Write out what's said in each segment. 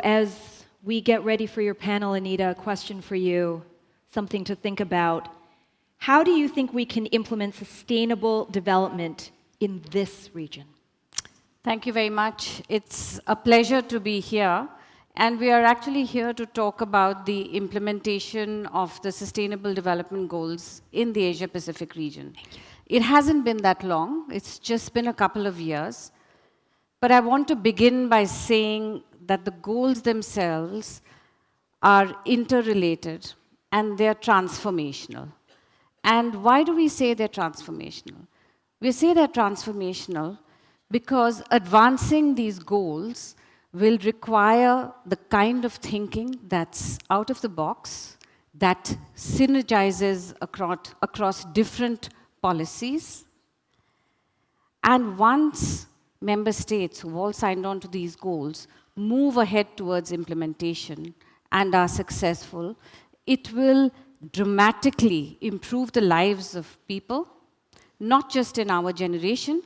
As we get ready for your panel, Anita, a question for you, something to think about. How do you think we can implement sustainable development in this region? Thank you very much. It's a pleasure to be here. And we are actually here to talk about the implementation of the Sustainable Development Goals in the Asia-Pacific region. It hasn't been that long. It's just been a couple of years. But I want to begin by saying that the goals themselves are interrelated and they're transformational. And why do we say they're transformational? We say they're transformational because advancing these goals will require the kind of thinking that's out of the box, that synergizes across different policies. And once member states who've all signed on to these goals move ahead towards implementation and are successful, it will dramatically improve the lives of people, not just in our generation,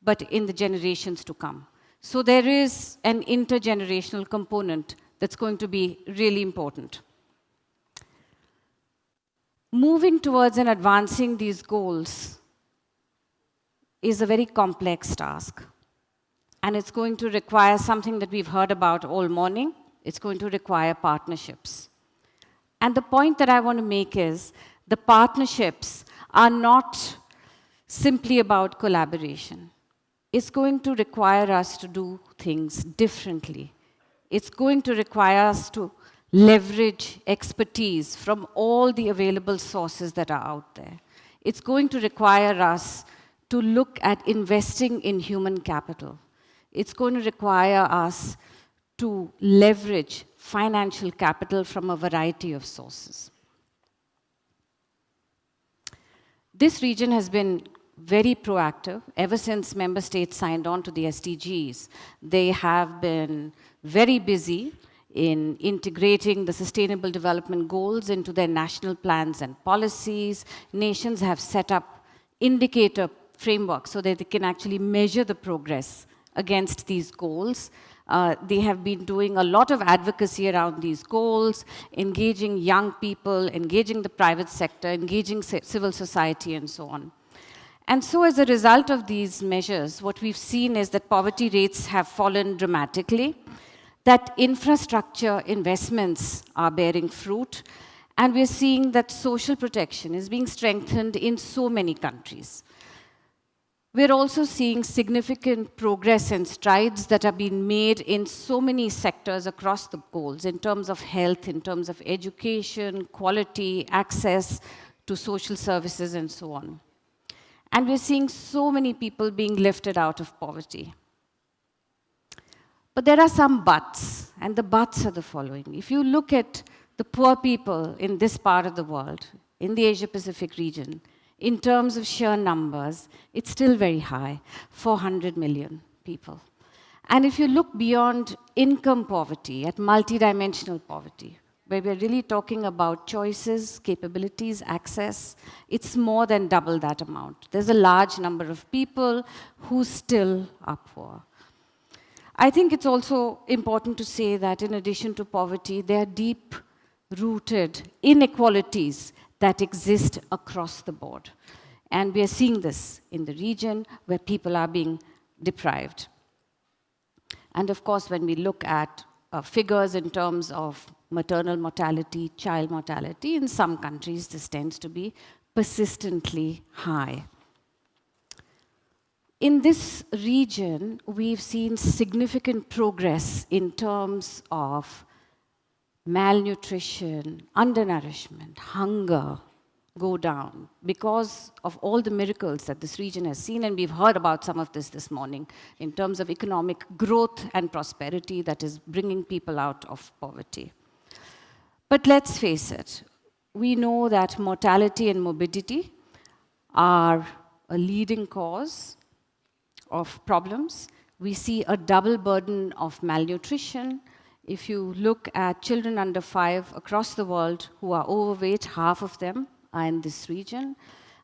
but in the generations to come. So there is an intergenerational component that's going to be really important. Moving towards and advancing these goals is a very complex task. And it's going to require something that we've heard about all morning. It's going to require partnerships. And the point that I want to make is the partnerships are not simply about collaboration. It's going to require us to do things differently. It's going to require us to leverage expertise from all the available sources that are out there. It's going to require us to look at investing in human capital. It's going to require us to leverage financial capital from a variety of sources. This region has been very proactive ever since member states signed on to the SDGs. They have been very busy in integrating the Sustainable Development Goals into their national plans and policies. Nations have set up indicator frameworks so that they can actually measure the progress against these goals. They have been doing a lot of advocacy around these goals, engaging young people, engaging the private sector, engaging civil society, and so on. And so as a result of these measures, what we've seen is that poverty rates have fallen dramatically, that infrastructure investments are bearing fruit, and we're seeing that social protection is being strengthened in so many countries. We're also seeing significant progress and strides that are being made in so many sectors across the goals, in terms of health, in terms of education, quality, access to social services, and so on. And we're seeing so many people being lifted out of poverty. But there are some buts, and the buts are the following. If you look at the poor people in this part of the world, in the Asia-Pacific region, in terms of sheer numbers, it's still very high, 400 million people. And if you look beyond income poverty, at multidimensional poverty, where we're really talking about choices, capabilities, access, it's more than double that amount. There's a large number of people who still are poor. I think it's also important to say that in addition to poverty, there are deep-rooted inequalities that exist across the board. And we are seeing this in the region where people are being deprived. And of course, when we look at figures in terms of maternal mortality, child mortality, in some countries this tends to be persistently high. In this region, we've seen significant progress in terms of malnutrition, undernourishment, hunger go down because of all the miracles that this region has seen, and we've heard about some of this morning in terms of economic growth and prosperity that is bringing people out of poverty. But let's face it, we know that mortality and morbidity are a leading cause of problems. We see a double burden of malnutrition. If you look at children under 5 across the world who are overweight, half of them are in this region.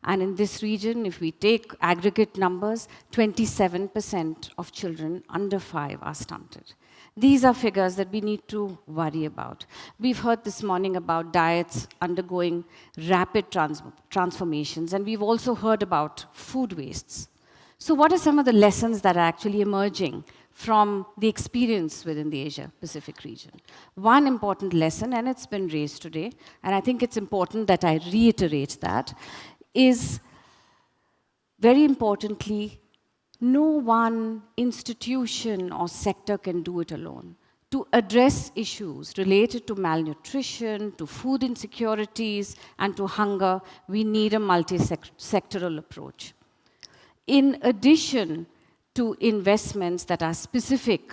And in this region, if we take aggregate numbers, 27% of children under 5 are stunted. These are figures that we need to worry about. We've heard this morning about diets undergoing rapid transformations, and we've also heard about food wastes. So what are some of the lessons that are actually emerging from the experience within the Asia-Pacific region? One important lesson, and it's been raised today, and I think it's important that I reiterate that, is very importantly, no one institution or sector can do it alone. To address issues related to malnutrition, to food insecurities, and to hunger, we need a multi-sectoral approach. In addition to investments that are specific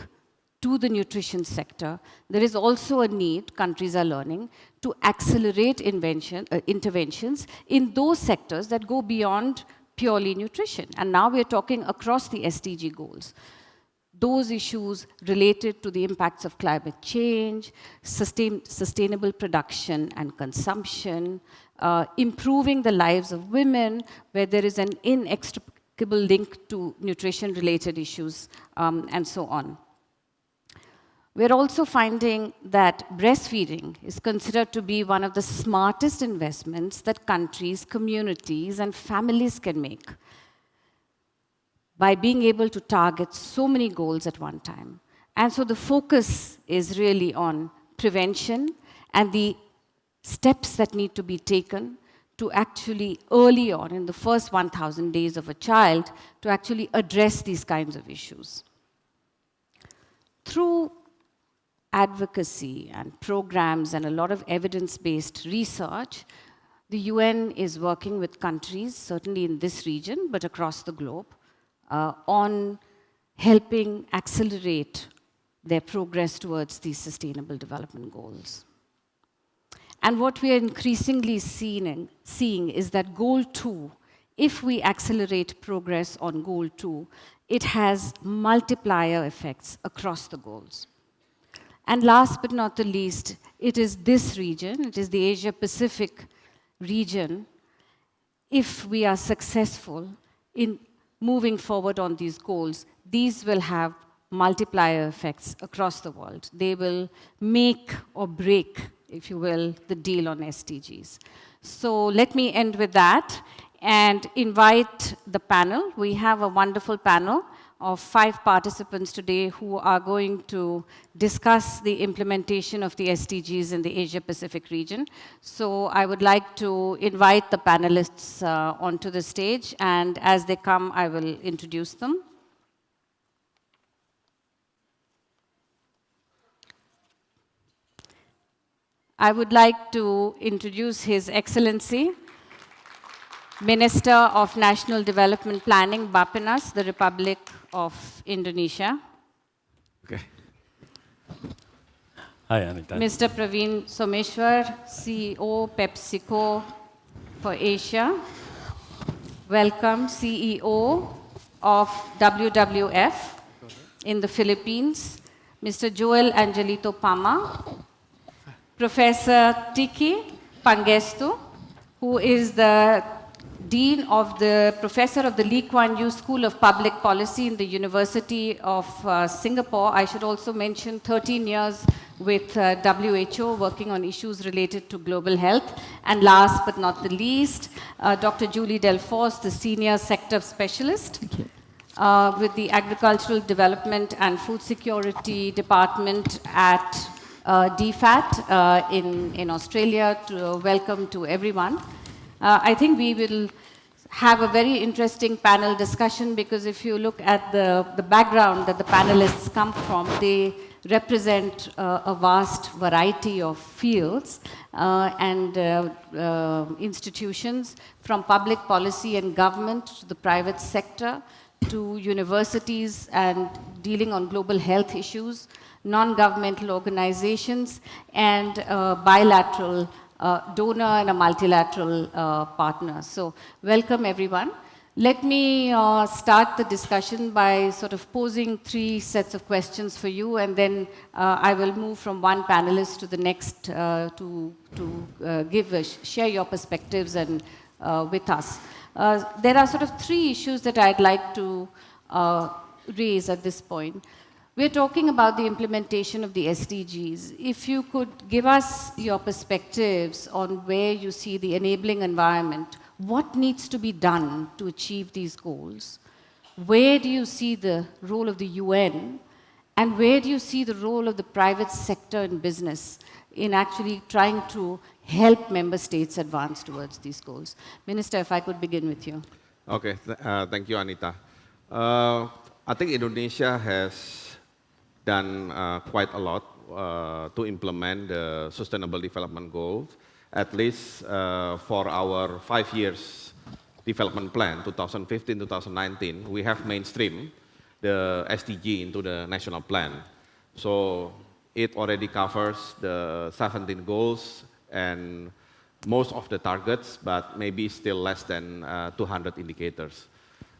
to the nutrition sector, there is also a need, countries are learning, to accelerate interventions in those sectors that go beyond purely nutrition. And now we're talking across the SDG goals. Those issues related to the impacts of climate change, sustainable production and consumption, improving the lives of women, where there is an inextricable link to nutrition-related issues, and so on. We're also finding that breastfeeding is considered to be one of the smartest investments that countries, communities, and families can make by being able to target so many goals at one time. And so the focus is really on prevention and the steps that need to be taken to actually, early on, in the first 1,000 days of a child, to actually address these kinds of issues. Through advocacy and programs and a lot of evidence-based research, the UN is working with countries, certainly in this region, but across the globe, on helping accelerate their progress towards these sustainable development goals. And what we are increasingly seeing is that Goal 2, if we accelerate progress on Goal 2, it has multiplier effects across the goals. And last but not the least, it is this region, it is the Asia-Pacific region, if we are successful in moving forward on these goals, these will have multiplier effects across the world. They will make or break, if you will, the deal on SDGs. So let me end with that and invite the panel. We have a wonderful panel of 5 participants today who are going to discuss the implementation of the SDGs in the Asia-Pacific region. So I would like to invite the panelists onto the stage, and as they come, I will introduce them. I would like to introduce His Excellency, Minister of National Development Planning, Bappenas, the Republic of Indonesia. Okay. Hi, Anita. Mr. Praveen Someshwar, CEO, PepsiCo for Asia. Welcome, CEO of WWF in the Philippines, Mr. Joel Angelito Palma. Professor Tikki Pangestu, who is the Dean of the Professor of the Lee Kuan Yew School of Public Policy in the University of Singapore. I should also mention 13 years with WHO working on issues related to global health. And last but not the least, Dr. Julie Delforce, the Senior Sector Specialist with the Agricultural Development and Food Security Department at DFAT in Australia. Welcome to everyone. I think we will have a very interesting panel discussion, because if you look at the background that the panelists come from, they represent a vast variety of fields and institutions, from public policy and government to the private sector to universities and dealing on global health issues, non-governmental organizations, and bilateral donor and a multilateral partner. So welcome everyone. Let me start the discussion by sort of posing 3 sets of questions for you, and then I will move from one panelist to the next to share your perspectives and with us. There are sort of 3 issues that I'd like to raise at this point. We're talking about the implementation of the SDGs. If you could give us your perspectives on where you see the enabling environment, what needs to be done to achieve these goals? Where do you see the role of the UN? And where do you see the role of the private sector and business in actually trying to help member states advance towards these goals? Minister, if I could begin with you. Okay, thank you, Anita. I think Indonesia has done quite a lot to implement the Sustainable Development Goals, at least for our 5 years development plan, 2015-2019, we have mainstreamed the SDG into the national plan. So it already covers the 17 goals and most of the targets, but maybe still less than 200 indicators.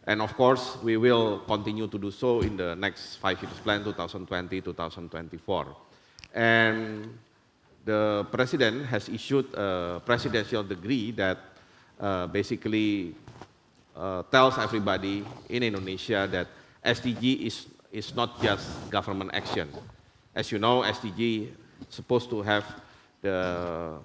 And of course, we will continue to do so in the next 5 years plan, 2020-2024. And the President has issued a presidential decree that basically tells everybody in Indonesia that SDG is not just government action. As you know, SDG is supposed to have the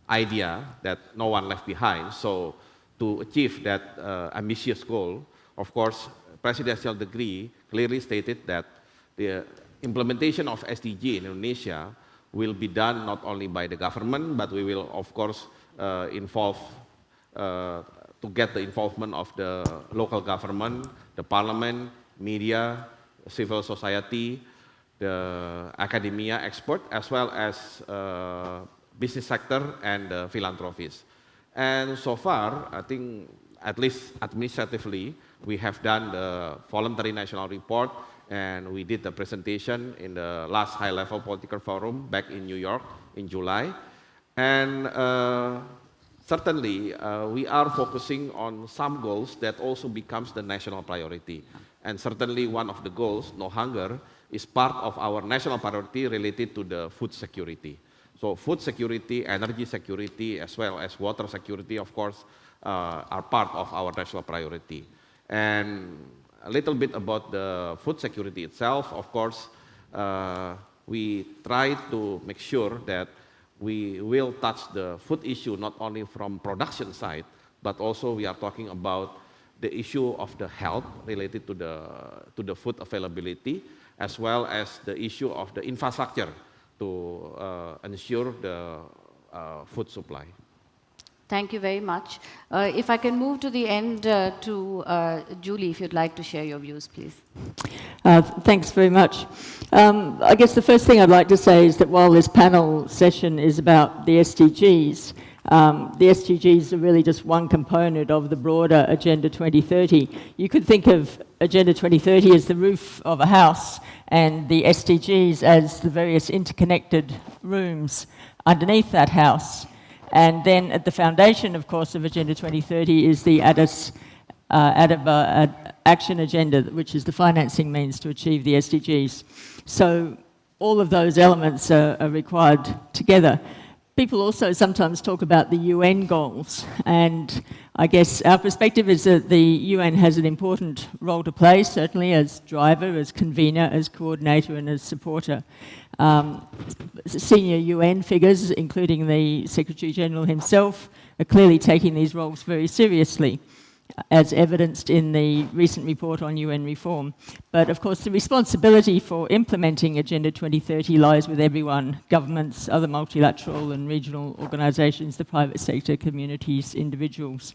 idea that no one left behind. So to achieve that ambitious goal, of course, presidential decree clearly stated that the implementation of SDG in Indonesia will be done not only by the government, but we will, of course, involve to get the involvement of the local government, the parliament, media, civil society, the academia expert, as well as business sector and philanthropists. And so far, I think, at least administratively, we have done the voluntary national report, and we did the presentation in the last high-level political forum back in New York in July. And certainly, we are focusing on some goals that also becomes the national priority. And certainly one of the goals, no hunger, is part of our national priority related to the food security. So food security, energy security, as well as water security, of course, are part of our national priority. And a little bit about the food security itself, of course, we try to make sure that we will touch the food issue not only from production side, but also we are talking about the issue of the health related to the food availability, as well as the issue of the infrastructure to ensure the food supply. Thank you very much. If I can move to the end to Julie, if you'd like to share your views, please. Thanks very much. I guess the first thing I'd like to say is that while this panel session is about the SDGs, the SDGs are really just one component of the broader Agenda 2030. You could think of Agenda 2030 as the roof of a house and the SDGs as the various interconnected rooms underneath that house. And then at the foundation, of course, of Agenda 2030 is the Action Agenda, which is the financing means to achieve the SDGs. So all of those elements are required together. People also sometimes talk about the UN goals, and I guess our perspective is that the UN has an important role to play, certainly as driver, as convener, as coordinator, and as supporter. Senior UN figures, including the Secretary-General himself, are clearly taking these roles very seriously, as evidenced in the recent report on UN reform. But of course, the responsibility for implementing Agenda 2030 lies with everyone: governments, other multilateral and regional organisations, the private sector, communities, individuals.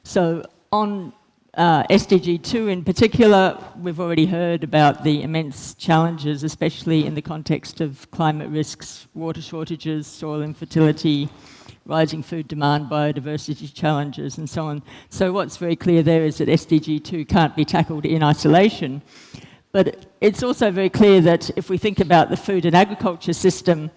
So on SDG 2 in particular, we've already heard about the immense challenges, especially in the context of climate risks, water shortages, soil infertility, rising food demand, biodiversity challenges, and so on. So what's very clear there is that SDG 2 can't be tackled in isolation. But it's also very clear that if we think about the food and agriculture system,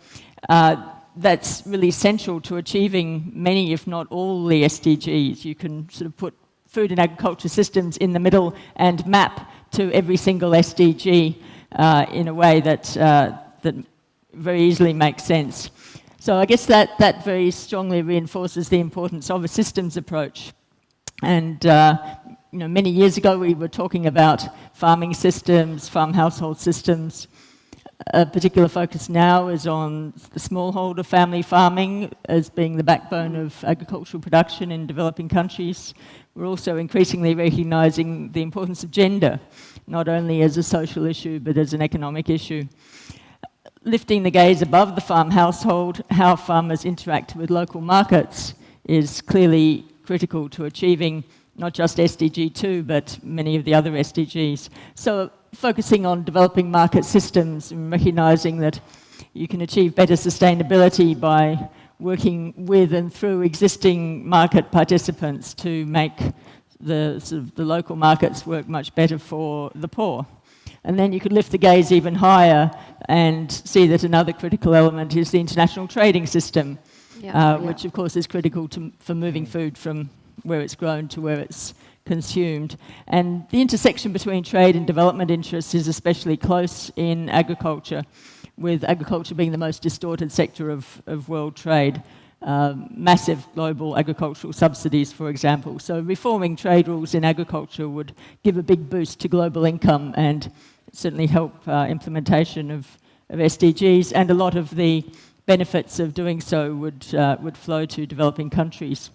that's really central to achieving many, if not all, the SDGs. You can sort of put food and agriculture systems in the middle and map to every single SDG in a way that, that very easily makes sense. So I guess that very strongly reinforces the importance of a systems approach. And many years ago we were talking about farming systems, farm household systems. A particular focus now is on the smallholder family farming as being the backbone of agricultural production in developing countries. We're also increasingly recognising the importance of gender, not only as a social issue but as an economic issue. Lifting the gaze above the farm household, how farmers interact with local markets is clearly critical to achieving not just SDG 2, but many of the other SDGs. So focusing on developing market systems and recognising that you can achieve better sustainability by working with and through existing market participants to make the local markets work much better for the poor. And then you could lift the gaze even higher and see that another critical element is the international trading system, which of course is critical for moving food from where it's grown to where it's consumed. And the intersection between trade and development interests is especially close in agriculture, with agriculture being the most distorted sector of world trade. Massive global agricultural subsidies, for example. So reforming trade rules in agriculture would give a big boost to global income and certainly help implementation of SDGs, and a lot of the benefits of doing so would flow to developing countries.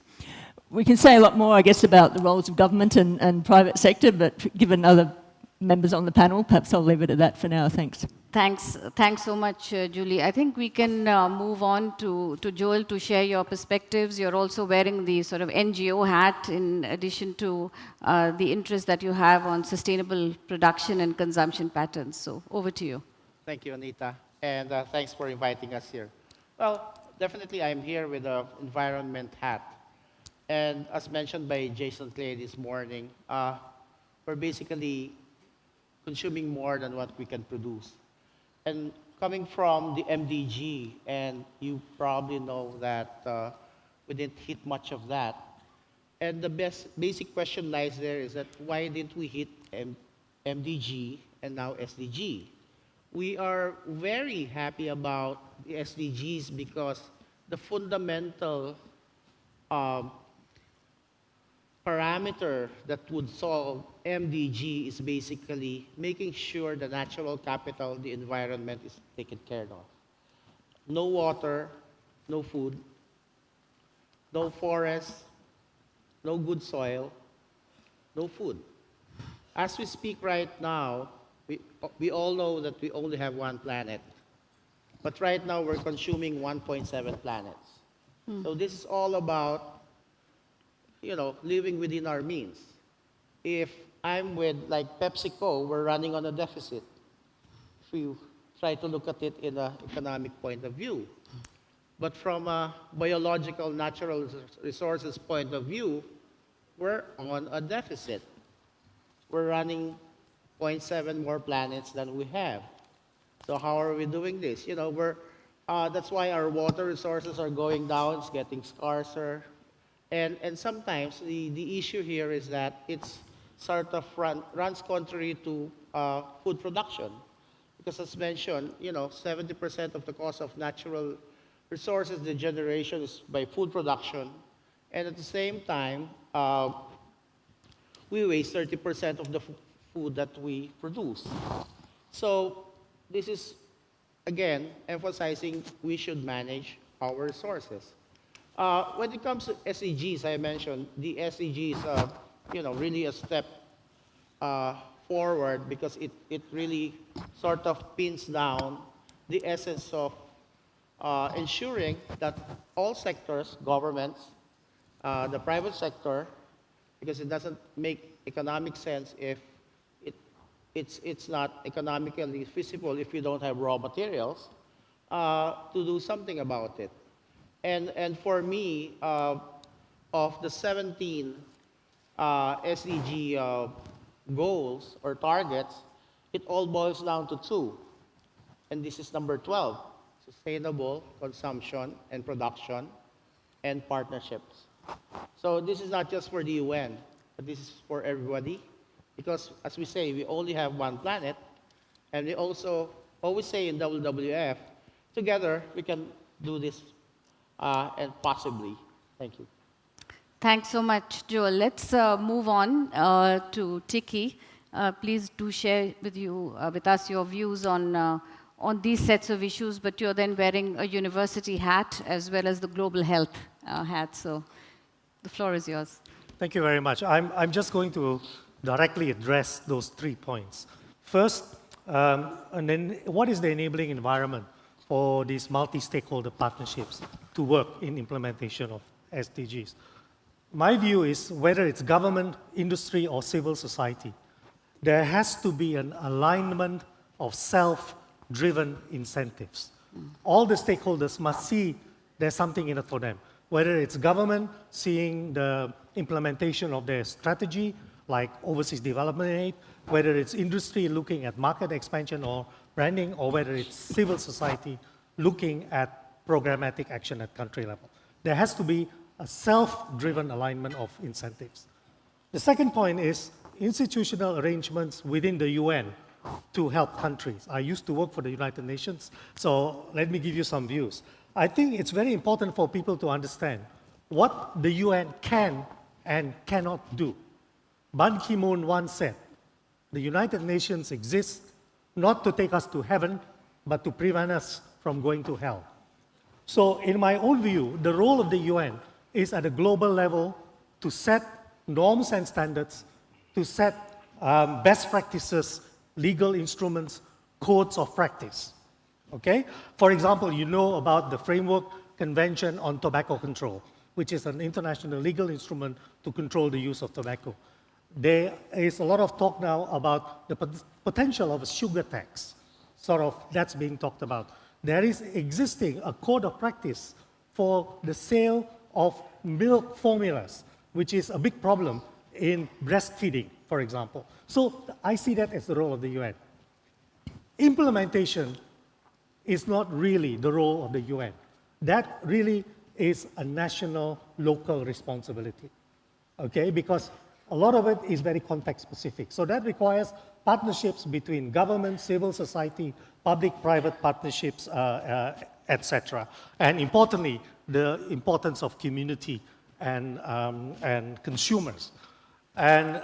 We can say a lot more, I guess, about the roles of government and private sector, but given other members on the panel, perhaps I'll leave it at that for now. Thanks. Thanks so much, Julie. I think we can move on to Joel to share your perspectives. You're also wearing the sort of NGO hat in addition to the interest that you have on sustainable production and consumption patterns. So over to you. Thank you, Anita, and thanks for inviting us here. Well, definitely I'm here with an environment hat. And as mentioned by Jason Clay this morning, we're basically consuming more than what we can produce. And coming from the MDG, and you probably know that we didn't hit much of that. And the basic question lies there is that why didn't we hit MDG and now SDG? We are very happy about the SDGs because the fundamental parameter that would solve MDG is basically making sure the natural capital, the environment, is taken care of. No water, no food, no forest, no good soil, no food. As we speak right now, we all know that we only have one planet. But right now we're consuming 1.7 planets. So this is all about living within our means. If I'm with like PepsiCo, we're running on a deficit. If you try to look at it in an economic point of view. But from a biological, natural resources point of view, we're on a deficit. We're running 0.7 more planets than we have. So how are we doing this? That's why our water resources are going down, it's getting scarcer. And sometimes the issue here is that it's sort of runs contrary to food production. Because as mentioned, 70% of the cost of natural resources, the generation is by food production. And at the same time, we waste 30% of the food that we produce. So this is, again, emphasizing we should manage our resources. When it comes to SDGs, I mentioned, the SDGs, really a step forward because it really sort of pins down the essence of ensuring that all sectors, governments, the private sector, because it doesn't make economic sense if it's not economically feasible if you don't have raw materials, to do something about it. And for me, of the 17 SDG goals or targets, it all boils down to two. And this is number 12, sustainable consumption and production and partnerships. So this is not just for the UN, but this is for everybody. Because as we say, we only have one planet. And we also always say in WWF, together we can do this and possibly. Thank you. Thanks so much, Joel. Let's move on to Tikki. Please do share with us your views on these sets of issues, but you're then wearing a university hat as well as the global health hat. So the floor is yours. Thank you very much. I'm just going to directly address those 3 points. First, and then what is the enabling environment for these multi-stakeholder partnerships to work in implementation of SDGs? My view is whether it's government, industry, or civil society, there has to be an alignment of self-driven incentives. All the stakeholders must see there's something in it for them. Whether it's government seeing the implementation of their strategy, like overseas development aid, whether it's industry looking at market expansion or branding, or whether it's civil society looking at programmatic action at country level. There has to be a self-driven alignment of incentives. The second point is institutional arrangements within the UN to help countries. I used to work for the United Nations, so let me give you some views. I think it's very important for people to understand what the UN can and cannot do. Ban Ki-moon once said, the United Nations exists not to take us to heaven, but to prevent us from going to hell. So in my own view, the role of the UN is at a global level to set norms and standards, to set best practices, legal instruments, codes of practice. Okay? For example, you know about the Framework Convention on Tobacco Control, which is an international legal instrument to control the use of tobacco. There is a lot of talk now about the potential of a sugar tax. Sort of, that's being talked about. There is existing a code of practice for the sale of milk formulas, which is a big problem in breastfeeding, for example. So I see that as the role of the UN. Implementation is not really the role of the UN. That really is a national, local responsibility, okay? Because a lot of it is very context-specific. So that requires partnerships between government, civil society, public-private partnerships, etc. And importantly, the importance of community and consumers. And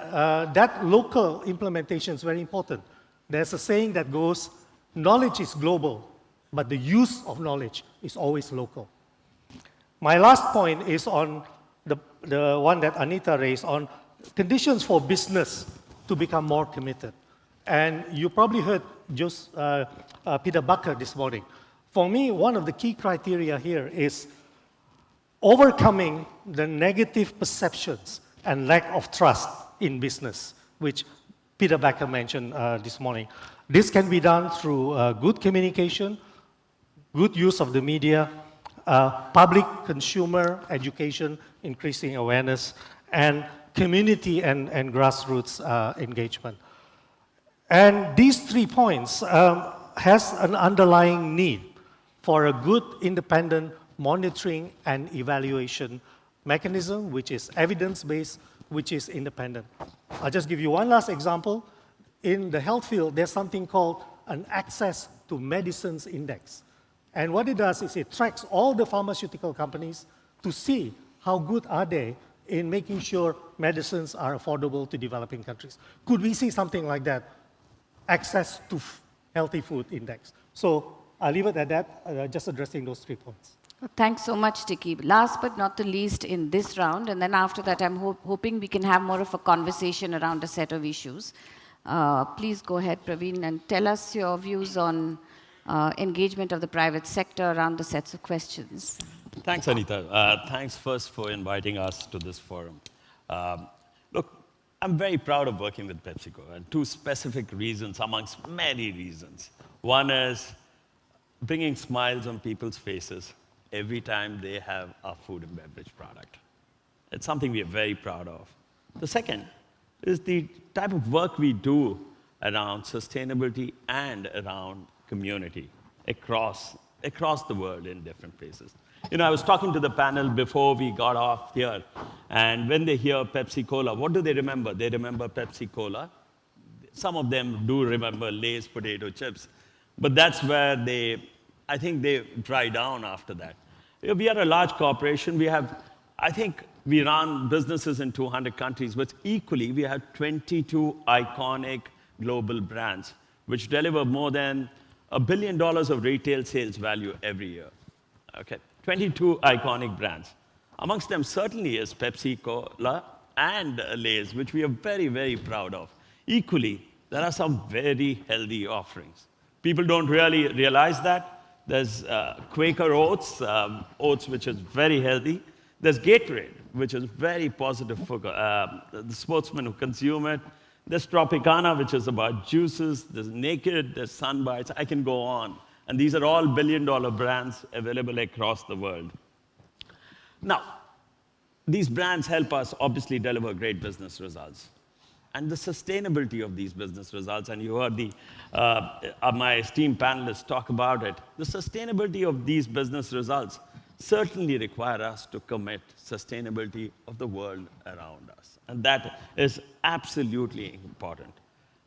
that local implementation is very important. There's a saying that goes, knowledge is global, but the use of knowledge is always local. My last point is on the one that Anita raised on conditions for business to become more committed. And you probably heard just Peter Bucker this morning. For me, one of the key criteria here is overcoming the negative perceptions and lack of trust in business, which Peter Bucker mentioned this morning. This can be done through good communication, good use of the media, public consumer education, increasing awareness, and community and grassroots engagement. And these 3 points has an underlying need for a good independent monitoring and evaluation mechanism, which is evidence-based, which is independent. I'll just give you one last example. In the health field, there's something called an access to medicines index. And what it does is it tracks all the pharmaceutical companies to see how good are they in making sure medicines are affordable to developing countries. Could we see something like that? Access to healthy food index. So I'll leave it at that, just addressing those 3 points. Thanks so much, Tikki. Last but not the least in this round, and then after that I'm hoping we can have more of a conversation around a set of issues. Please go ahead, Praveen, and tell us your views on engagement of the private sector around the sets of questions. Thanks, Anita. Thanks first for inviting us to this forum. Look, I'm very proud of working with PepsiCo, and 2 specific reasons amongst many reasons. One is bringing smiles on people's faces every time they have a food and beverage product. It's something we are very proud of. The second is the type of work we do around sustainability and around community across the world in different places. You know, I was talking to the panel before we got off here, and when they hear Pepsi-Cola, what do they remember? They remember Pepsi-Cola. Some of them do remember Lay's potato chips, but that's where I think they dry down after that. We are a large corporation. We have, I think, we run businesses in 200 countries, but equally, we have 22 iconic global brands, which deliver more than $1 billion of retail sales value every year. Okay, 22 iconic brands. Amongst them certainly is PepsiCo and Lay's, which we are very, very proud of. Equally, there are some very healthy offerings. People don't really realize that. There's Quaker Oats, oats which is very healthy. There's Gatorade, which is very positive for the sportsmen who consume it. There's Tropicana, which is about juices. There's Naked, there's Sunbites. I can go on. And these are all billion-dollar brands available across the world. Now, these brands help us obviously deliver great business results. And the sustainability of these business results, and you heard my esteemed panelists talk about it, the sustainability of these business results certainly require us to commit sustainability of the world around us. And that is absolutely important.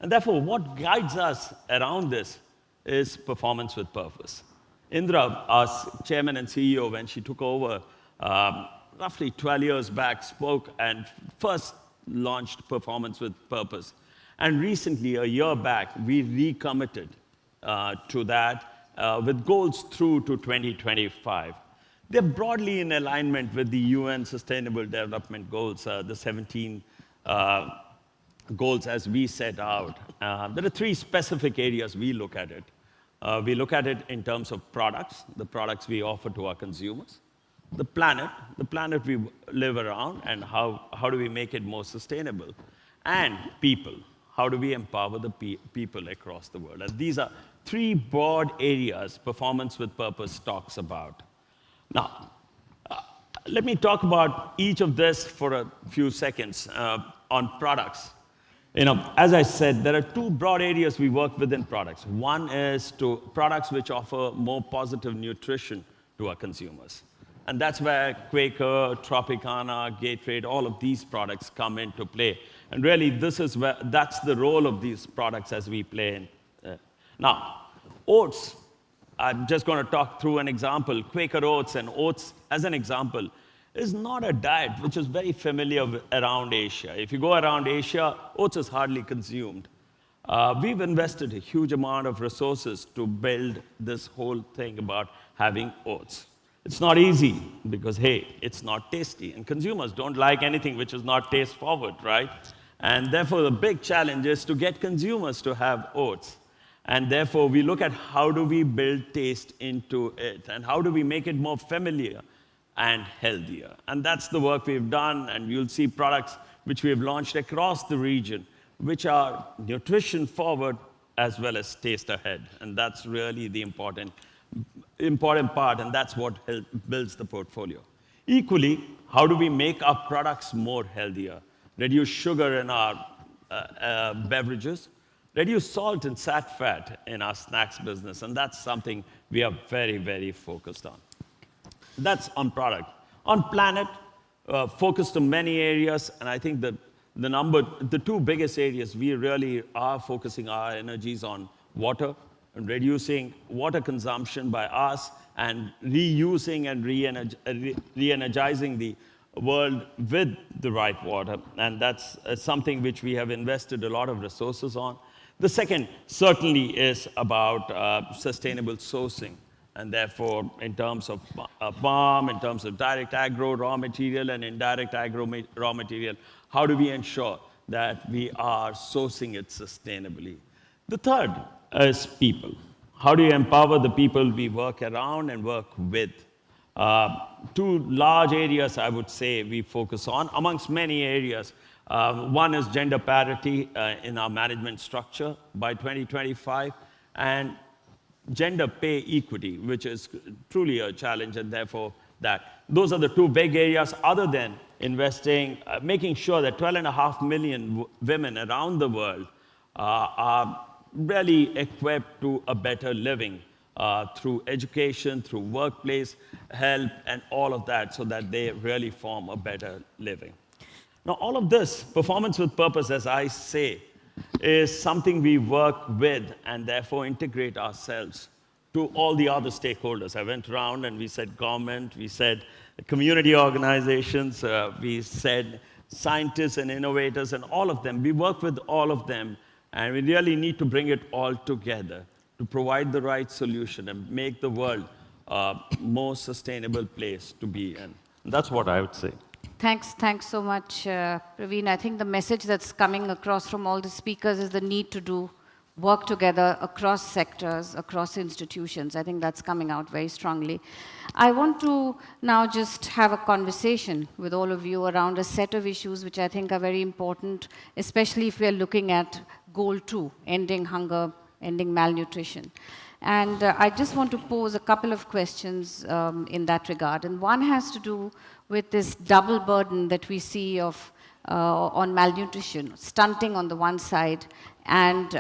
And therefore, what guides us around this is performance with purpose. Indra, our chairman and CEO, when she took over roughly 12 years back, spoke and first launched Performance with Purpose. And recently, a year back, we recommitted to that with goals through to 2025. They're broadly in alignment with the UN Sustainable Development Goals, the 17 goals as we set out. There are 3 specific areas we look at it. We look at it in terms of products, the products we offer to our consumers. The planet we live around, and how do we make it more sustainable? And people, how do we empower the people across the world? And these are 3 broad areas Performance with Purpose talks about. Now, let me talk about each of this for a few seconds on products. As I said, there are 2 broad areas we work within products. One is to products which offer more positive nutrition to our consumers. And that's where Quaker, Tropicana, Gatorade, all of these products come into play. And really, that's the role of these products as we play in. Now, oats, I'm just going to talk through an example. Quaker Oats and oats, as an example, is not a diet which is very familiar around Asia. If you go around Asia, oats is hardly consumed. We've invested a huge amount of resources to build this whole thing about having oats. It's not easy because, hey, it's not tasty. And consumers don't like anything which is not taste-forward, right? And therefore, the big challenge is to get consumers to have oats. And therefore, we look at how do we build taste into it, and how do we make it more familiar and healthier. And that's the work we've done, and you'll see products which we have launched across the region, which are nutrition-forward as well as taste ahead. And that's really the important part, and that's what builds the portfolio. Equally, how do we make our products more healthier? Reduce sugar in our beverages, reduce salt and sat fat in our snacks business, and that's something we are very, very focused on. That's on product. On planet, focused on many areas, and I think that the 2 biggest areas we really are focusing our energies on: water, and reducing water consumption by us, and reusing and re-energizing the world with the right water. And that's something which we have invested a lot of resources on. The second certainly is about sustainable sourcing. And therefore, in terms of palm, in terms of direct agro raw material and indirect agro raw material, how do we ensure that we are sourcing it sustainably? The third is people. How do you empower the people we work around and work with? 2 large areas, I would say, we focus on, amongst many areas. One is gender parity in our management structure by 2025, and gender pay equity, which is truly a challenge, and therefore those are the 2 big areas, other than investing, making sure that 12.5 million women around the world are really equipped to a better living through education, through workplace help, and all of that, so that they really form a better living. Now, all of this, Performance with Purpose, as I say, is something we work with and therefore integrate ourselves to all the other stakeholders. I went around and we said government, we said community organizations, we said scientists and innovators and all of them. We work with all of them, and we really need to bring it all together to provide the right solution and make the world a more sustainable place to be in. And that's what I would say. Thanks so much, Praveen. I think the message that's coming across from all the speakers is the need to do work together across sectors, across institutions. I think that's coming out very strongly. I want to now just have a conversation with all of you around a set of issues which I think are very important, especially if we're looking at goal 2, ending hunger, ending malnutrition. And I just want to pose a couple of questions in that regard. And one has to do with this double burden that we see of on malnutrition, stunting on the one side, and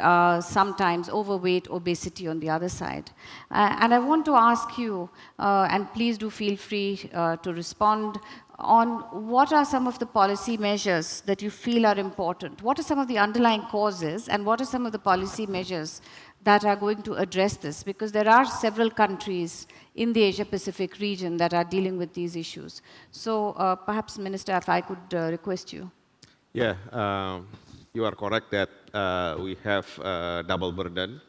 sometimes overweight, obesity on the other side. And I want to ask you, and please do feel free to respond, on what are some of the policy measures that you feel are important? What are some of the underlying causes, and what are some of the policy measures that are going to address this? Because there are several countries in the Asia-Pacific region that are dealing with these issues. So perhaps, Minister, if I could request you. Yeah, you are correct that we have double burden,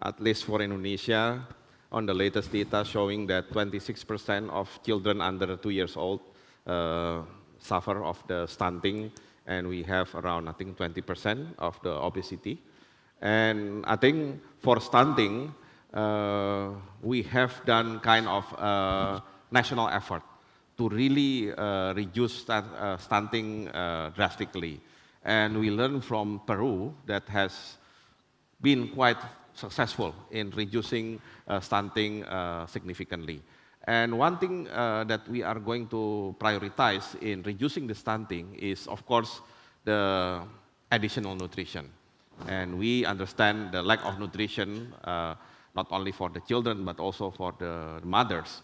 at least for Indonesia, on the latest data showing that 26% of children under 2 years old suffer of the stunting, and we have around, I think, 20% of the obesity. And I think for stunting, we have done kind of national effort to really reduce stunting drastically. And we learned from Peru that has been quite successful in reducing stunting significantly. And one thing that we are going to prioritize in reducing the stunting is, of course, the additional nutrition. And we understand the lack of nutrition, not only for the children, but also for the mothers.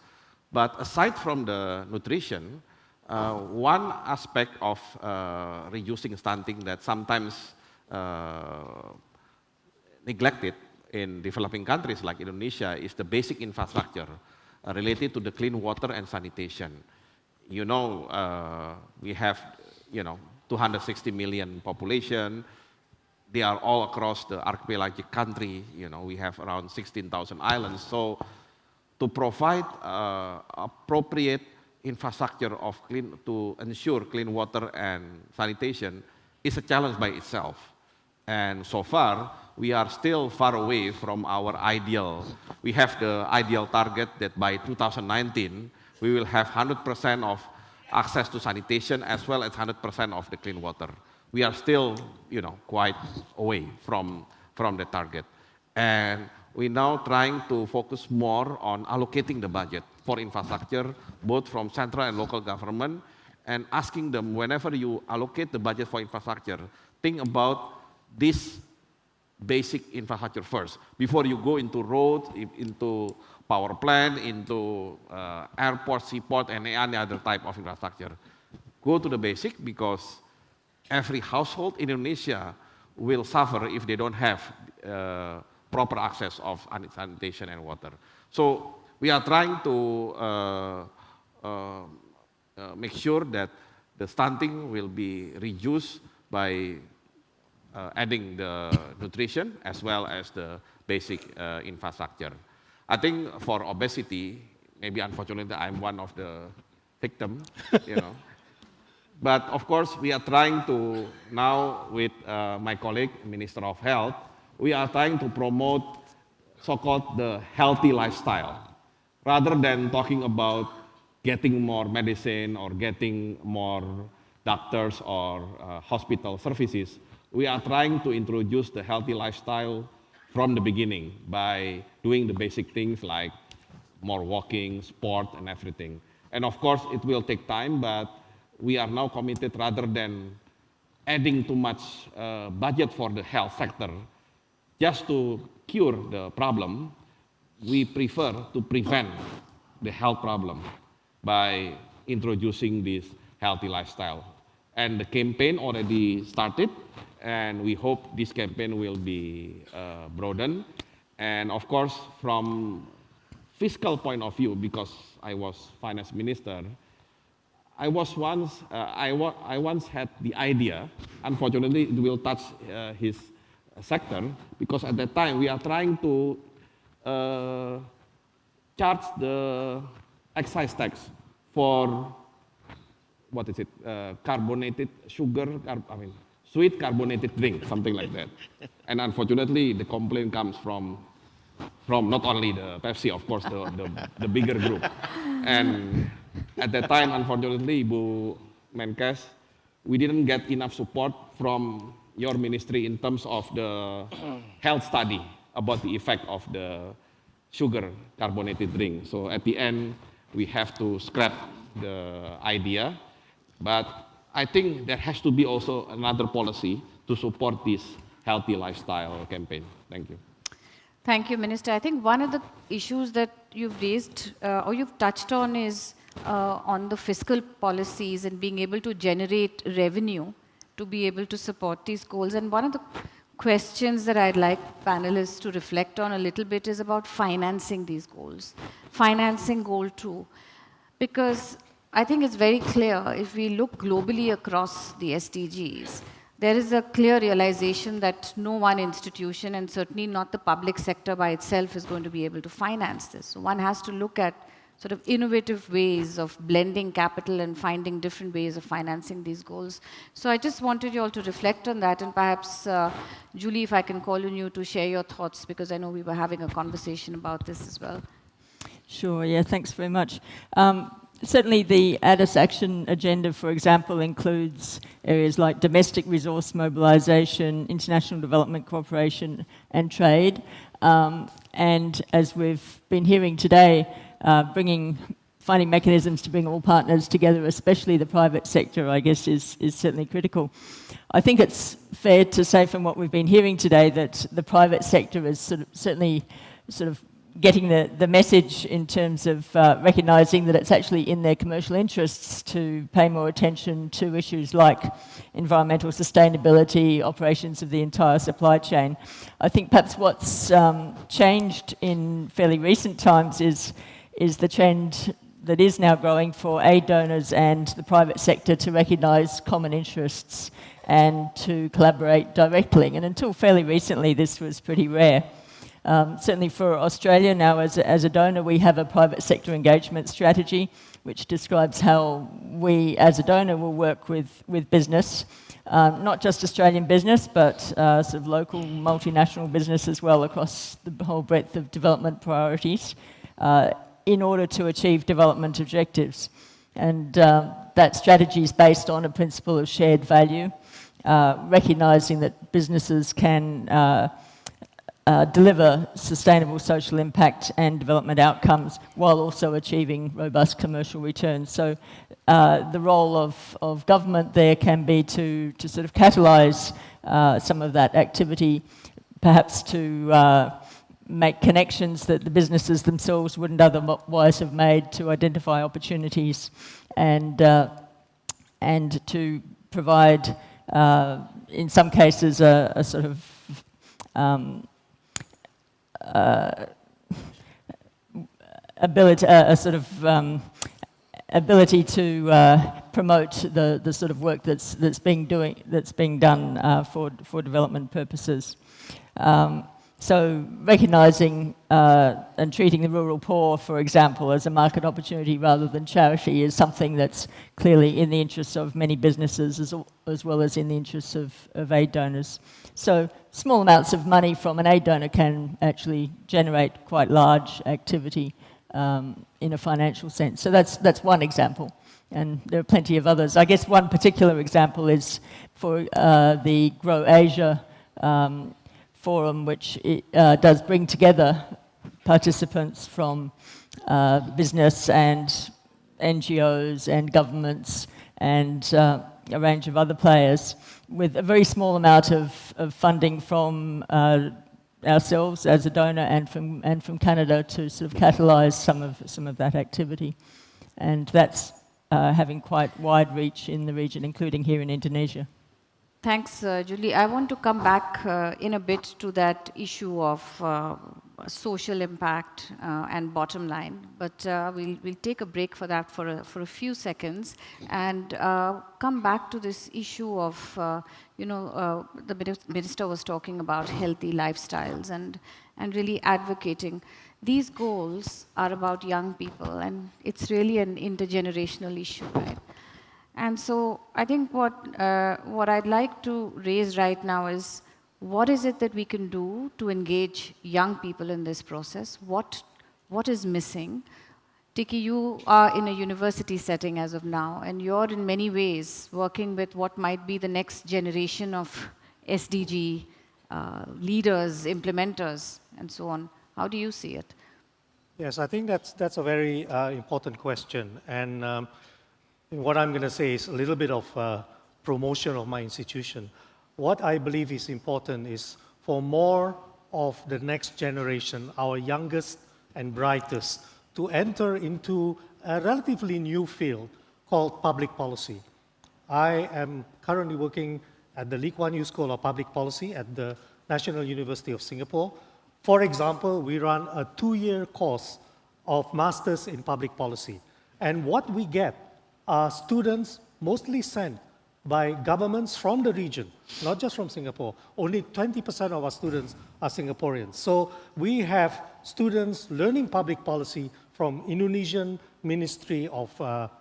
But aside from the nutrition, one aspect of reducing stunting that sometimes neglected in developing countries like Indonesia is the basic infrastructure related to the clean water and sanitation. You know, we have, 260 million population. They are all across the archipelagic country. We have around 16,000 islands. So to provide appropriate infrastructure of to ensure clean water and sanitation is a challenge by itself. And so far, we are still far away from our ideal. We have the ideal target that by 2019, we will have 100% of access to sanitation as well as 100% of the clean water. We are still, quite away from the target. And we're now trying to focus more on allocating the budget for infrastructure, both from central and local government, and asking them, whenever you allocate the budget for infrastructure, think about this basic infrastructure first, before you go into roads, into power plant, into airport, seaport, and any other type of infrastructure. Go to the basic, because every household in Indonesia will suffer if they don't have proper access of sanitation and water. So we are trying to make sure that the stunting will be reduced by adding the nutrition as well as the basic infrastructure. I think for obesity, maybe unfortunately I'm one of the victims, But of course, we are trying to now with my colleague, Minister of Health, we are trying to promote so-called the healthy lifestyle. Rather than talking about getting more medicine or getting more doctors or hospital services, we are trying to introduce the healthy lifestyle from the beginning by doing the basic things like more walking, sport, and everything. And of course, it will take time, but we are now committed, rather than adding too much budget for the health sector just to cure the problem, we prefer to prevent the health problem by introducing this healthy lifestyle. And the campaign already started, and we hope this campaign will be broadened. And of course, from fiscal point of view, because I was finance minister, I once had the idea. Unfortunately, it will touch his sector, because at that time we are trying to charge the excise tax for, what is it, carbonated sugar, sweet carbonated drink, something like that. And unfortunately, the complaint comes from not only the Pepsi, of course, the bigger group. And at that time, unfortunately, Bu Menkes, we didn't get enough support from your ministry in terms of the health study about the effect of the sugar carbonated drink. So at the end, we have to scrap the idea. But I think there has to be also another policy to support this healthy lifestyle campaign. Thank you. Thank you, Minister. I think one of the issues that you've raised or you've touched on is on the fiscal policies and being able to generate revenue to be able to support these goals. And one of the questions that I'd like panelists to reflect on a little bit is about financing these goals, financing goal 2. Because I think it's very clear, if we look globally across the SDGs, there is a clear realization that no one institution, and certainly not the public sector by itself, is going to be able to finance this. So one has to look at sort of innovative ways of blending capital and finding different ways of financing these goals. So I just wanted you all to reflect on that, and perhaps, Julie, if I can call on you to share your thoughts, because I know we were having a conversation about this as well. Sure, yeah, thanks very much. Certainly the ADIS action agenda, for example, includes areas like domestic resource mobilisation, international development cooperation and trade. And as we've been hearing today, finding mechanisms to bring all partners together, especially the private sector, I guess is certainly critical. I think it's fair to say from what we've been hearing today that the private sector is certainly getting the message in terms of recognising that it's actually in their commercial interests to pay more attention to issues like environmental sustainability, operations of the entire supply chain. I think perhaps what's changed in fairly recent times is the trend that is now growing for aid donors and the private sector to recognise common interests and to collaborate directly. And until fairly recently, this was pretty rare. Certainly for Australia now, as a donor, we have a private sector engagement strategy which describes how we, as a donor, will work with business, not just Australian business, but sort of local multinational business as well across the whole breadth of development priorities in order to achieve development objectives. And that strategy is based on a principle of shared value, recognising that businesses can deliver sustainable social impact and development outcomes while also achieving robust commercial returns. So the role of government there can be to sort of catalyse some of that activity, perhaps to make connections that the businesses themselves wouldn't otherwise have made, to identify opportunities and to provide, in some cases, a sort of ability to promote the sort of work that's being done for development purposes. So recognising and treating the rural poor, for example, as a market opportunity rather than charity is something that's clearly in the interests of many businesses as well as in the interests of aid donors. So small amounts of money from an aid donor can actually generate quite large activity in a financial sense. So that's one example, and there are plenty of others. I guess one particular example is for the Grow Asia forum, which does bring together participants from business and NGOs and governments and a range of other players, with a very small amount of funding from ourselves as a donor and from Canada to sort of catalyse some of that activity. And that's having quite wide reach in the region, including here in Indonesia. Thanks, Julie. I want to come back in a bit to that issue of social impact and bottom line, but we'll take a break for that for a few seconds and come back to this issue of, the minister was talking about healthy lifestyles and really advocating. These goals are about young people, and it's really an intergenerational issue, right? And so I think what I'd like to raise right now is, what is it that we can do to engage young people in this process? What is missing? Tikki, you are in a university setting as of now, and you're in many ways working with what might be the next generation of SDG leaders, implementers, and so on. How do you see it? Yes, I think that's a very important question. And what I'm going to say is a little bit of promotion of my institution. What I believe is important is for more of the next generation, our youngest and brightest, to enter into a relatively new field called public policy. I am currently working at the Lee Kuan Yew School of Public Policy at the National University of Singapore. For example, we run a 2-year course of Masters in Public Policy. And what we get are students mostly sent by governments from the region, not just from Singapore. Only 20% of our students are Singaporeans. So we have students learning public policy from Indonesian Ministry of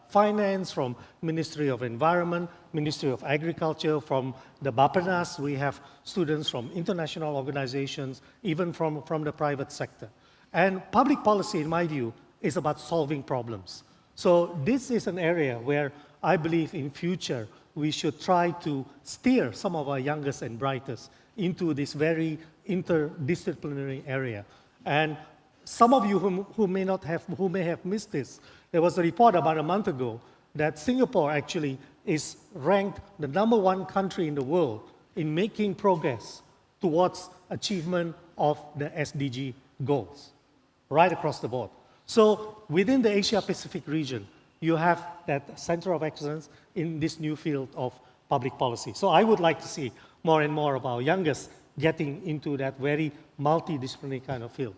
Finance, from Ministry of Environment, Ministry of Agriculture, from the Bappenas. We have students from international organizations, even from the private sector. And public policy, in my view, is about solving problems. So this is an area where I believe in future we should try to steer some of our youngest and brightest into this very interdisciplinary area. And some of you who may have missed this, there was a report about a month ago that Singapore actually is ranked the #1 country in the world in making progress towards achievement of the SDG goals, right across the board. So within the Asia-Pacific region, you have that center of excellence in this new field of public policy. So I would like to see more and more of our youngest getting into that very multidisciplinary kind of field.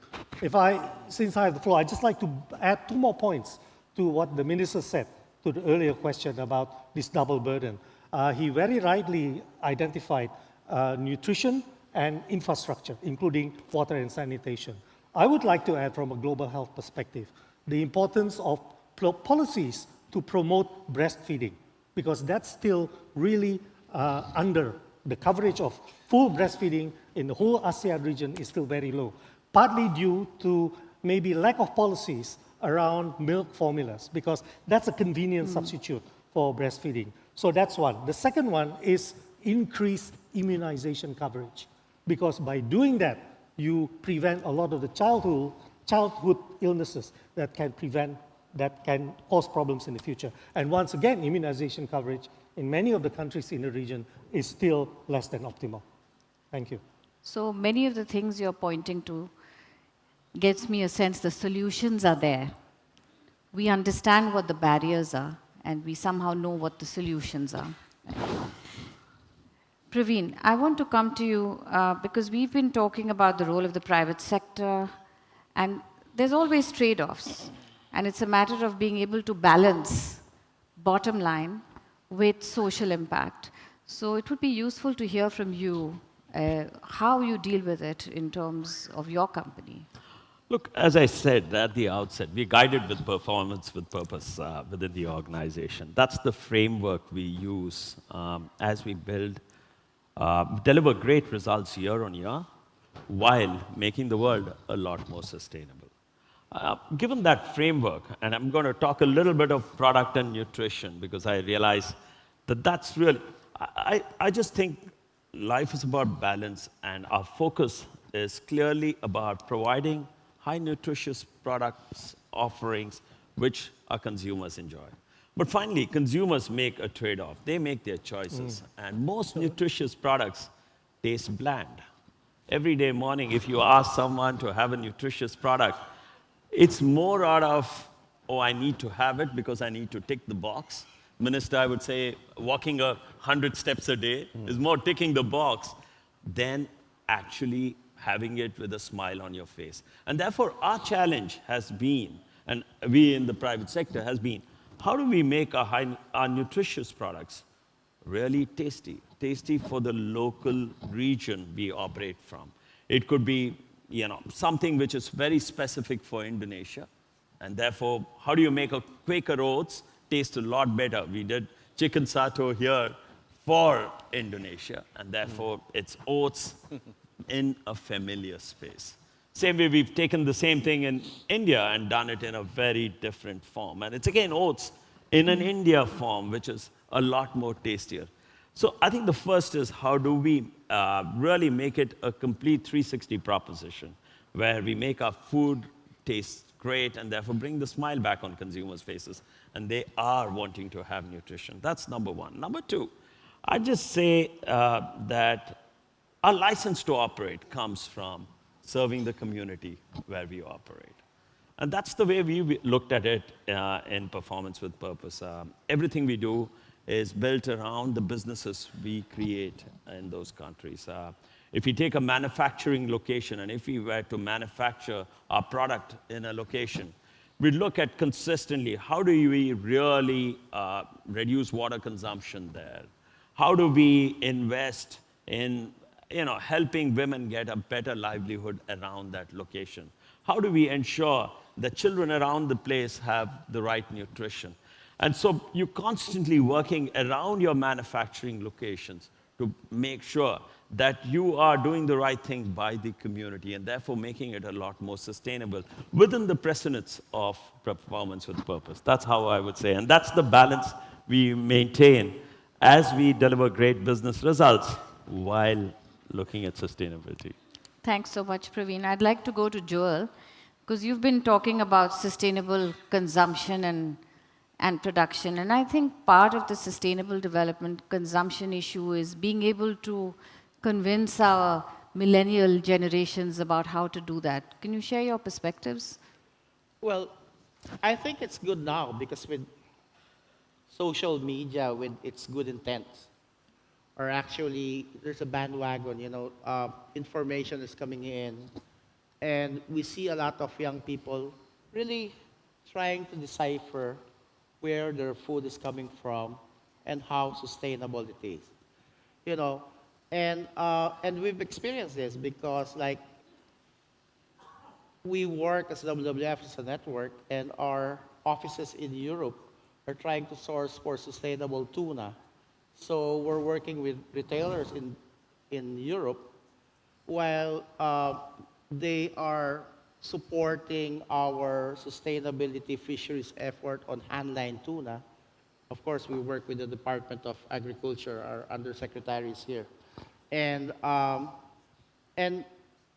Since I have the floor, I'd just like to add 2 more points to what the minister said to the earlier question about this double burden. He very rightly identified nutrition and infrastructure, including water and sanitation. I would like to add from a global health perspective, the importance of policies to promote breastfeeding, because that's still really under the coverage of full breastfeeding in the whole ASEAN region is still very low, partly due to maybe lack of policies around milk formulas, because that's a convenient substitute for breastfeeding. So that's one. The second one is increased immunization coverage, because by doing that, you prevent a lot of the childhood illnesses that can cause problems in the future. And once again, immunization coverage in many of the countries in the region is still less than optimal. Thank you. So many of the things you're pointing to gives me a sense the solutions are there. We understand what the barriers are, and we somehow know what the solutions are. Praveen, I want to come to you because we've been talking about the role of the private sector, and there's always trade-offs. And it's a matter of being able to balance bottom line with social impact. So it would be useful to hear from you how you deal with it in terms of your company. Look, as I said at the outset, we're guided with performance with purpose within the organization. That's the framework we use as we deliver great results year on year while making the world a lot more sustainable. Given that framework, and I'm going to talk a little bit of product and nutrition because I realize that that's really, I just think life is about balance, and our focus is clearly about providing high nutritious products, offerings, which our consumers enjoy. But finally, consumers make a trade-off. They make their choices. And most nutritious products taste bland. Every day morning, if you ask someone to have a nutritious product, it's more out of, oh, I need to have it because I need to tick the box, Minister, I would say walking 100 steps a day is more ticking the box than actually having it with a smile on your face. And therefore, our challenge has been, and we in the private sector has been, how do we make our nutritious products really tasty? Tasty for the local region we operate from. It could be, something which is very specific for Indonesia. And therefore, how do you make a Quaker Oats taste a lot better? We did chicken satay here for Indonesia, and therefore it's oats in a familiar space. Same way we've taken the same thing in India and done it in a very different form. And it's again oats in an India form, which is a lot more tastier. So I think the first is how do we really make it a complete 360 proposition where we make our food taste great and therefore bring the smile back on consumers' faces. And they are wanting to have nutrition. That's number one. Number two, I just say that our license to operate comes from serving the community where we operate. And that's the way we looked at it in Performance with Purpose. Everything we do is built around the businesses we create in those countries. If we take a manufacturing location, and if we were to manufacture our product in a location, we look at consistently how do we really reduce water consumption there? How do we invest in helping women get a better livelihood around that location? How do we ensure that children around the place have the right nutrition? And so you're constantly working around your manufacturing locations to make sure that you are doing the right thing by the community and therefore making it a lot more sustainable within the precedence of Performance with Purpose. That's how I would say. And that's the balance we maintain as we deliver great business results while looking at sustainability. Thanks so much, Praveen. I'd like to go to Joel, because you've been talking about sustainable consumption and production. And I think part of the sustainable development consumption issue is being able to convince our millennial generations about how to do that. Can you share your perspectives? Well, I think it's good now because with social media, with its good intents, or actually there's a bandwagon, information is coming in, and we see a lot of young people really trying to decipher where their food is coming from and how sustainable it is, and we've experienced this because we work as WWF as a network, and our offices in Europe are trying to source for sustainable tuna. So we're working with retailers in Europe while they are supporting our sustainability fisheries effort on handline tuna. Of course, we work with the Department of Agriculture, our undersecretary is here. And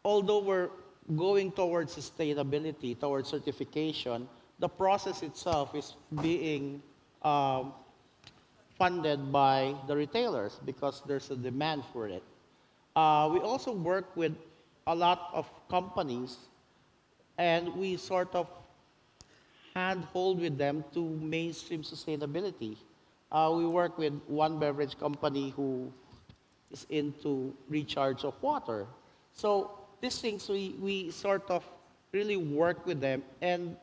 although we're going towards sustainability, towards certification, the process itself is being funded by the retailers because there's a demand for it. We also work with a lot of companies, and we sort of handhold with them to mainstream sustainability. We work with one beverage company who is into recharge of water. So these things we sort of really work with them, and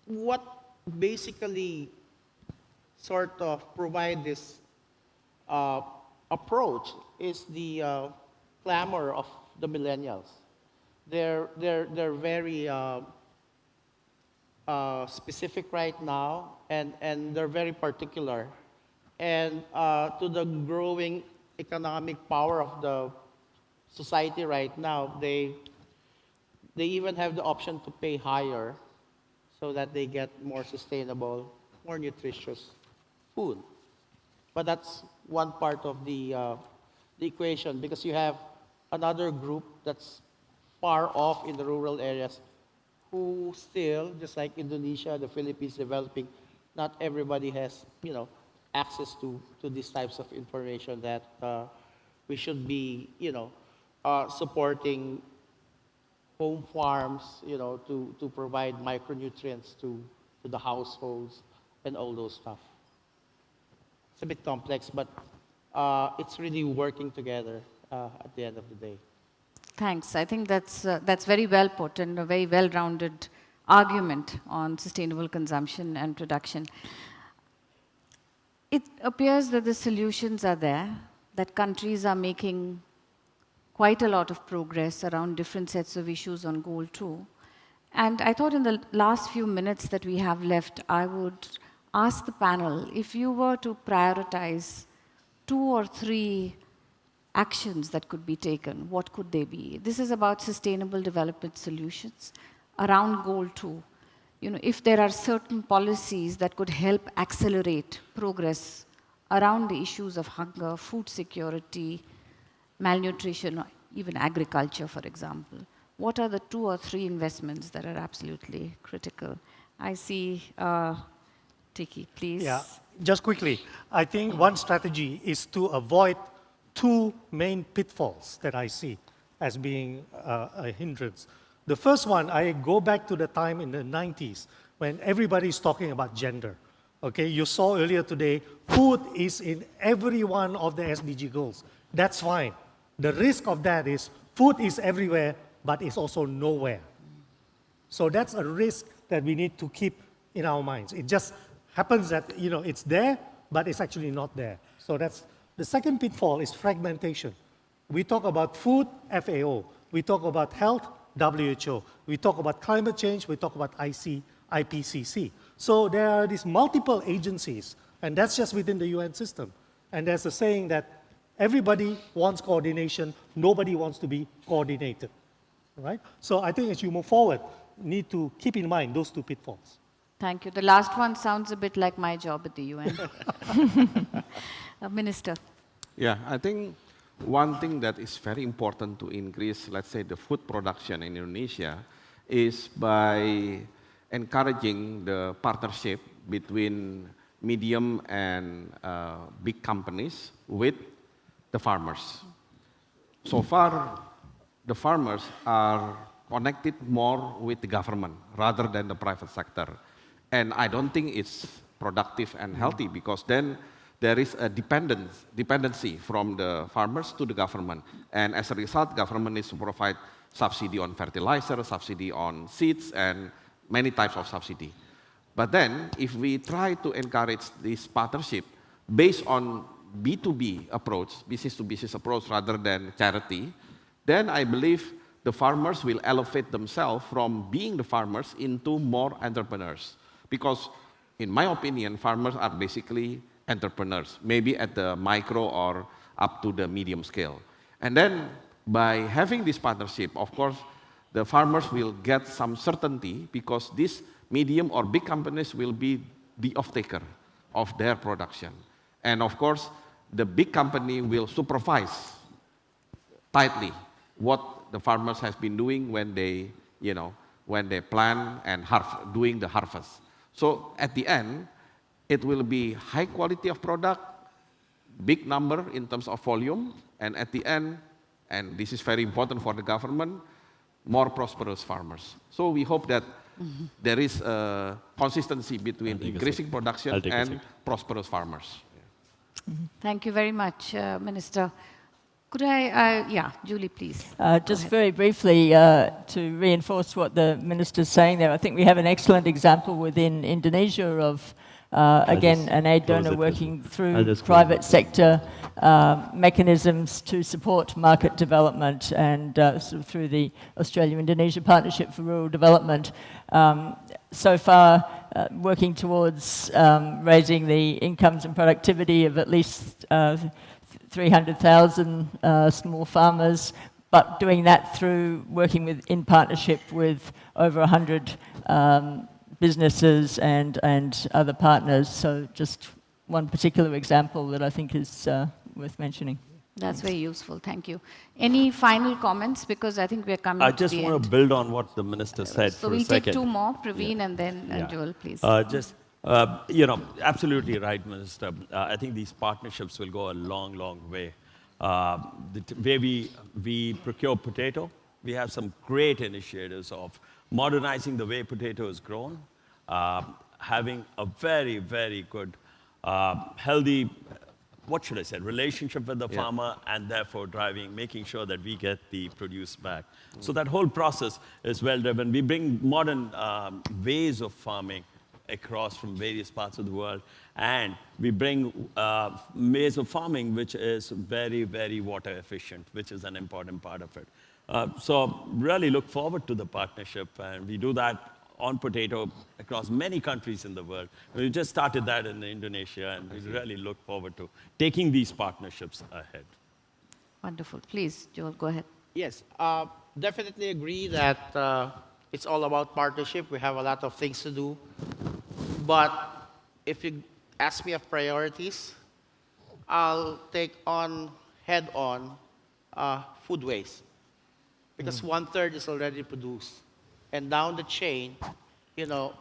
what basically sort of provide this approach is the clamor of the millennials. They're very specific right now, and they're very particular. And to the growing economic power of the society right now, they even have the option to pay higher so that they get more sustainable, more nutritious food. But that's one part of the equation, because you have another group that's far off in the rural areas who still, just like Indonesia, the Philippines developing, not everybody has, access to these types of information that we should be, supporting home farms, to provide micronutrients to the households, and all those stuff. It's a bit complex, but it's really working together at the end of the day. Thanks. I think that's very well put and a very well-rounded argument on sustainable consumption and production. It appears that the solutions are there, that countries are making quite a lot of progress around different sets of issues on goal 2. And I thought in the last few minutes that we have left, I would ask the panel, if you were to prioritize 2 or 3 actions that could be taken, what could they be? This is about sustainable development solutions around goal 2. You know, if there are certain policies that could help accelerate progress around the issues of hunger, food security, malnutrition, or even agriculture, for example, what are the 2 or 3 investments that are absolutely critical? I see Tikki, please. Yeah, just quickly, I think one strategy is to avoid 2 main pitfalls that I see as being a hindrance. The first one, I go back to the time in the 90s when everybody's talking about gender. Okay, you saw earlier today, food is in every one of the SDG goals. That's fine. The risk of that is food is everywhere, but it's also nowhere. So that's a risk that we need to keep in our minds. It just happens that, you know, it's there, but it's actually not there. So that's the second pitfall is fragmentation. We talk about food, FAO. We talk about health, WHO. We talk about climate change, we talk about IPCC. So there are these multiple agencies, and that's just within the UN system. And there's a saying that everybody wants coordination, nobody wants to be coordinated, right? So I think as you move forward, need to keep in mind those 2 pitfalls. Thank you. The last one sounds a bit like my job at the UN. Minister. Yeah, I think one thing that is very important to increase, let's say, the food production in Indonesia is by encouraging the partnership between medium and big companies with the farmers. So far, the farmers are connected more with the government rather than the private sector. And I don't think it's productive and healthy because then there is a dependency from the farmers to the government. And as a result, government needs to provide subsidy on fertilizer, subsidy on seeds, and many types of subsidy. But then, if we try to encourage this partnership based on B2B approach, business to business approach rather than charity, then I believe the farmers will elevate themselves from being the farmers into more entrepreneurs. Because in my opinion, farmers are basically entrepreneurs, maybe at the micro or up to the medium scale. And then by having this partnership, of course, the farmers will get some certainty because these medium or big companies will be the off-taker of their production. And of course, the big company will supervise tightly what the farmers has been doing when they, when they plant and doing the harvest. So at the end, it will be high quality of product, big number in terms of volume, and at the end, and this is very important for the government, more prosperous farmers. So we hope that there is a consistency between increasing production and prosperous farmers. Thank you very much, Minister. Could Julie, please. Just very briefly, to reinforce what the Minister's saying there, I think we have an excellent example within Indonesia of, again, an aid donor working through private sector mechanisms to support market development and sort of through the Australia-Indonesia Partnership for Rural Development. So far, working towards raising the incomes and productivity of at least 300,000 small farmers, but doing that through working in partnership with over 100 businesses and other partners. So just one particular example that I think is worth mentioning. That's very useful. Thank you. Any final comments? Because I think we're coming to the end. I just want to build on what the Minister said so for a second. So we'll take 2 more, Praveen and then Joel, please. Absolutely right, Minister. I think these partnerships will go a long, long way. The way we procure potato, we have some great initiatives of modernizing the way potato is grown, having a very, very good, healthy, what should I say, relationship with the farmer, and therefore making sure that we get the produce back. So that whole process is well driven. We bring modern ways of farming across from various parts of the world, and we bring ways of farming which is very, very water efficient, which is an important part of it. So really look forward to the partnership, and we do that on potato across many countries in the world. We just started that in Indonesia, and we really look forward to taking these partnerships ahead. Wonderful. Please, Joel, go ahead. Yes, definitely agree that it's all about partnership. We have a lot of things to do. But if you ask me of priorities, I'll take on head-on food waste. Because 1/3 is already produced. And down the chain, you know,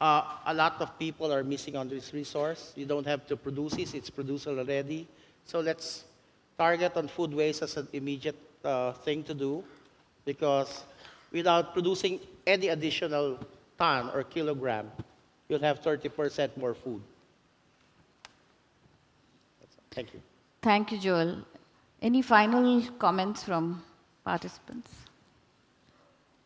a lot of people are missing on this resource. You don't have to produce it, it's produced already. So let's target on food waste as an immediate thing to do, because without producing any additional ton or kilogram, you'll have 30% more food. Thank you. Thank you, Joel. Any final comments from participants?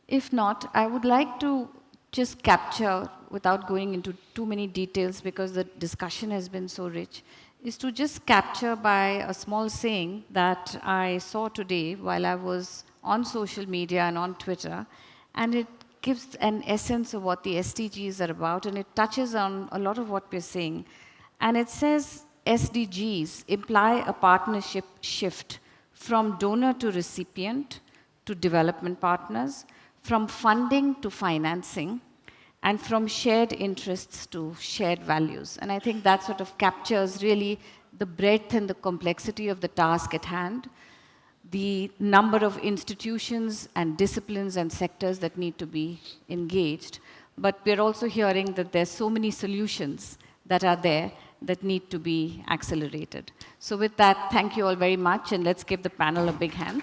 If not, I would like to just capture, without going into too many details because the discussion has been so rich, is to just capture by a small saying that I saw today while I was on social media and on Twitter, and it gives an essence of what the SDGs are about, and it touches on a lot of what we're saying. And it says SDGs imply a partnership shift from donor to recipient to development partners, from funding to financing, and from shared interests to shared values. And I think that sort of captures really the breadth and the complexity of the task at hand, the number of institutions and disciplines and sectors that need to be engaged. But we're also hearing that there's so many solutions that are there that need to be accelerated. So with that, thank you all very much, and let's give the panel a big hand.